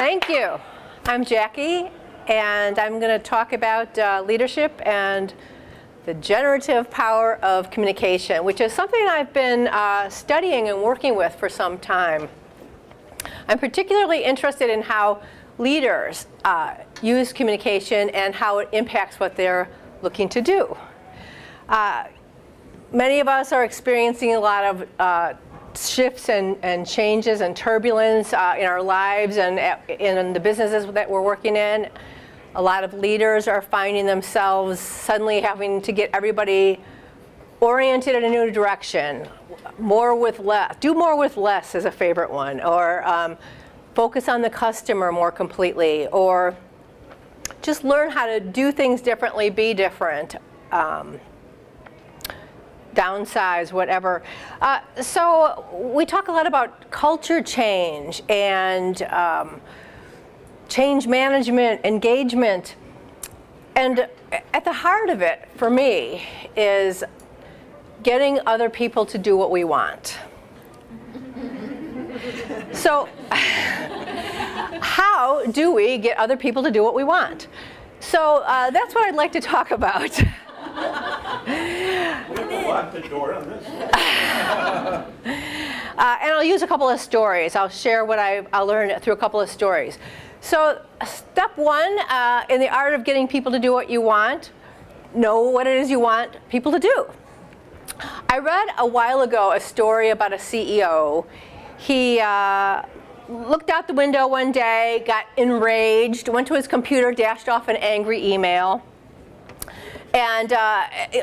Thank you. I'm Jackie, and I'm going to talk about leadership and the generative power of communication, which is something I've been studying and working with for some time. I'm particularly interested in how leaders use communication and how it impacts what they're looking to do. Many of us are experiencing a lot of shifts and changes and turbulence in our lives and in the businesses that we're working in. A lot of leaders are finding themselves suddenly having to get everybody oriented in a new direction. More with less. Do more with less is a favorite one. Or focus on the customer more completely. Or just learn how to do things differently, be different. Downsize, whatever. So we talk a lot about culture change and change management, engagement. And at the heart of it, for me, is getting other people to do what we want. So how do we get other people to do what we want? So that's what I'd like to talk about. We'll lock the door on this. And I'll use a couple of stories. I'll share what I'll learn through a couple of stories. So step one in the art of getting people to do what you want, know what it is you want people to do. I read a while ago a story about a CEO. He looked out the window one day, got enraged, went to his computer, dashed off an angry email. And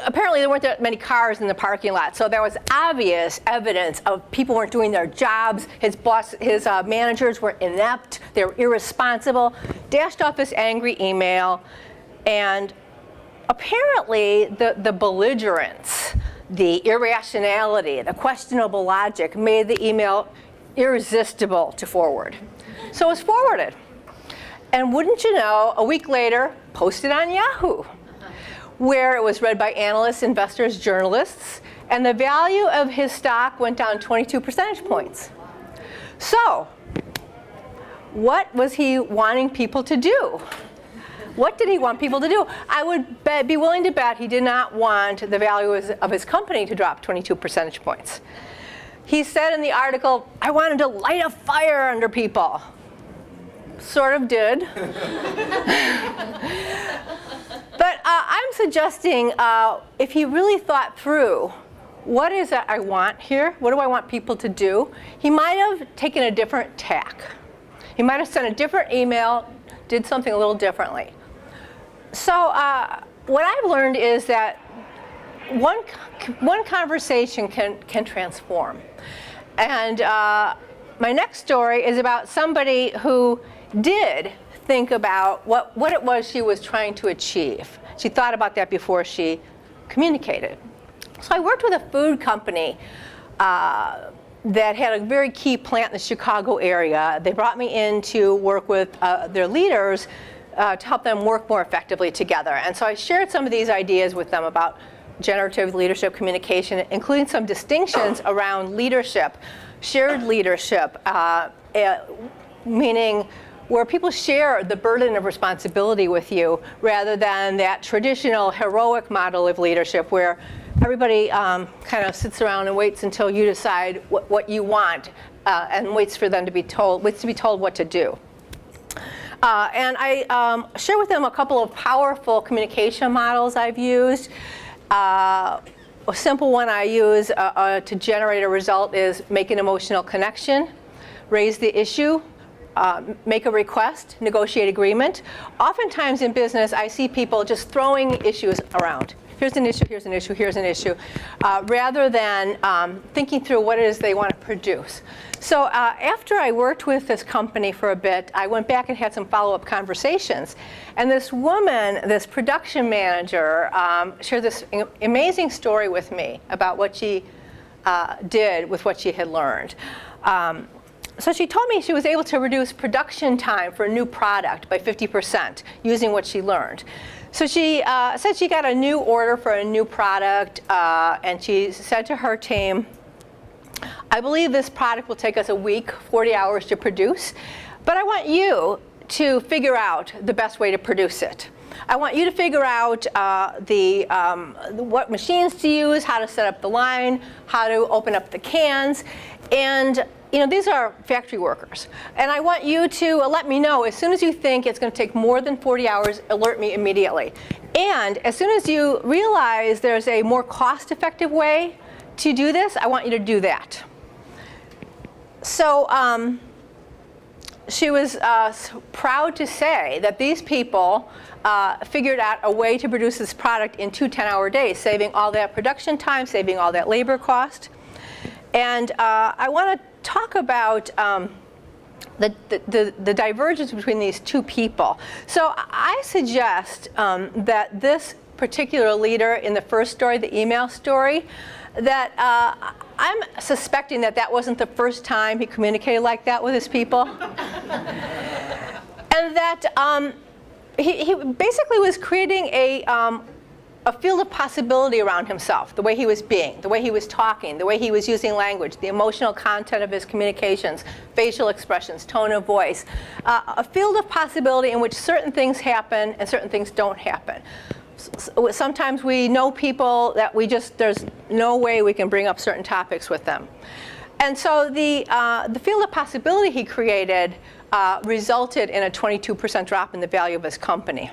apparently there weren't that many cars in the parking lot, so there was obvious evidence of people weren't doing their jobs. His managers were inept, they were irresponsible. Dashed off this angry email, and apparently the belligerence, the irrationality, the questionable logic made the email irresistible to forward. So it was forwarded. And wouldn't you know, a week later, posted on Yahoo, where it was read by analysts, investors, journalists, and the value of his stock went down 22 percentage points. So, what was he wanting people to do? What did he want people to do? I would be willing to bet he did not want the value of his company to drop 22 percentage points. He said in the article, I wanted to light a fire under people. Sort of did. But I'm suggesting if he really thought through, what is it I want here? What do I want people to do? He might have taken a different tack. He might have sent a different email, did something a little differently. So what I've learned is that one conversation can transform. And my next story is about somebody who did think about what it was she was trying to achieve. She thought about that before she communicated. So I worked with a food company that had a very key plant in the Chicago area. They brought me in to work with their leaders to help them work more effectively together. And so I shared some of these ideas with them about generative leadership communication, including some distinctions around leadership, shared leadership, meaning where people share the burden of responsibility with you rather than that traditional heroic model of leadership where everybody kind of sits around and waits until you decide what you want and waits to be told what to do. And I share with them a couple of powerful communication models I've used. A simple one I use to generate a result is make an emotional connection, raise the issue, make a request, negotiate agreement. Oftentimes in business, I see people just throwing issues around. Here's an issue, here's an issue, here's an issue, rather than thinking through what it is they want to produce. So after I worked with this company for a bit, I went back and had some follow-up conversations. And this woman, this production manager, shared this amazing story with me about what she did with what she had learned. So she told me she was able to reduce production time for a new product by 50% using what she learned. So she said she got a new order for a new product, and she said to her team, I believe this product will take us a week, 40 hours to produce. But I want you to figure out the best way to produce it. I want you to figure out what machines to use, how to set up the line, how to open up the cans. And these are factory workers. And I want you to let me know as soon as you think it's going to take more than 40 hours, alert me immediately. And as soon as you realize there's a more cost-effective way to do this, I want you to do that. So she was proud to say that these people figured out a way to produce this product in 2 10-hour days, saving all that production time, saving all that labor cost. And I want to talk about the divergence between these two people. So I suggest that this particular leader in the first story, the email story, that I'm suspecting that wasn't the first time he communicated like that with his people. And that he basically was creating a field of possibility around himself, the way he was being, the way he was talking, the way he was using language, the emotional content of his communications, facial expressions, tone of voice, a field of possibility in which certain things happen and certain things don't happen. Sometimes we know people that there's no way we can bring up certain topics with them. And so the field of possibility he created resulted in a 22% drop in the value of his company.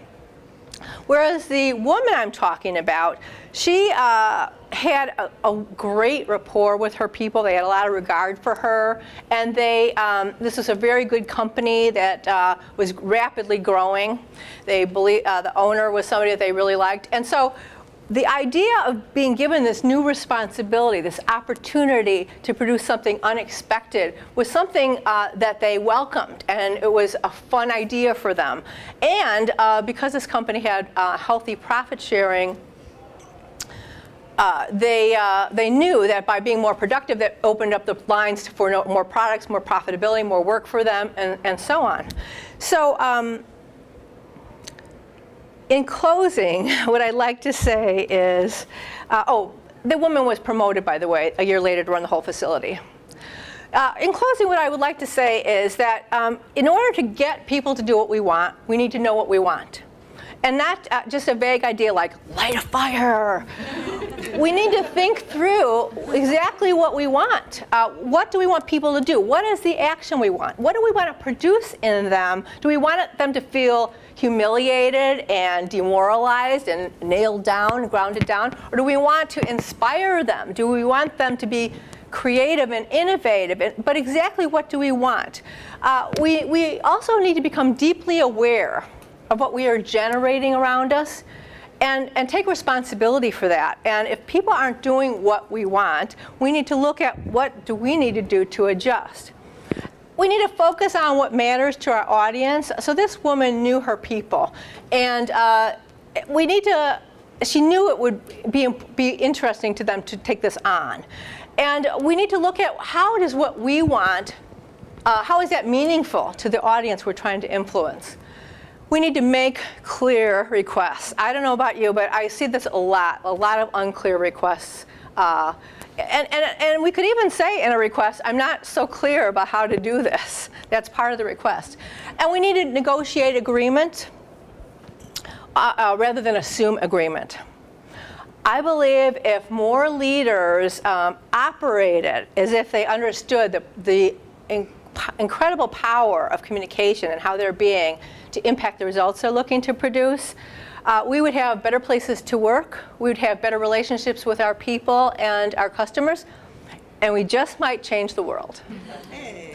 Whereas the woman I'm talking about, she had a great rapport with her people. They had a lot of regard for her. And this was a very good company that was rapidly growing. They believe the owner was somebody that they really liked. And so the idea of being given this new responsibility, this opportunity to produce something unexpected, was something that they welcomed, and it was a fun idea for them. And because this company had healthy profit sharing, they knew that by being more productive, that opened up the lines for more products, more profitability, more work for them, and so on. So in closing, what I'd like to say is, the woman was promoted, by the way, a year later to run the whole facility. In closing, what I would like to say is that in order to get people to do what we want, we need to know what we want. And not just a vague idea like, light a fire. We need to think through exactly what we want. What do we want people to do? What is the action we want? What do we want to produce in them? Do we want them to feel humiliated and demoralized and nailed down, grounded down? Or do we want to inspire them? Do we want them to be creative and innovative? But exactly what do we want? We also need to become deeply aware of what we are generating around us and take responsibility for that. And if people aren't doing what we want, we need to look at what do we need to do to adjust. We need to focus on what matters to our audience. So this woman knew her people, and she knew it would be interesting to them to take this on. And we need to look at how does what we want, how is that meaningful to the audience we're trying to influence? We need to make clear requests. I don't know about you, but I see this a lot of unclear requests. And we could even say in a request, I'm not so clear about how to do this. That's part of the request. And we need to negotiate agreement rather than assume agreement. I believe if more leaders operated as if they understood the incredible power of communication and how they're being to impact the results they're looking to produce, we would have better places to work, we would have better relationships with our people and our customers, and we just might change the world. Hey.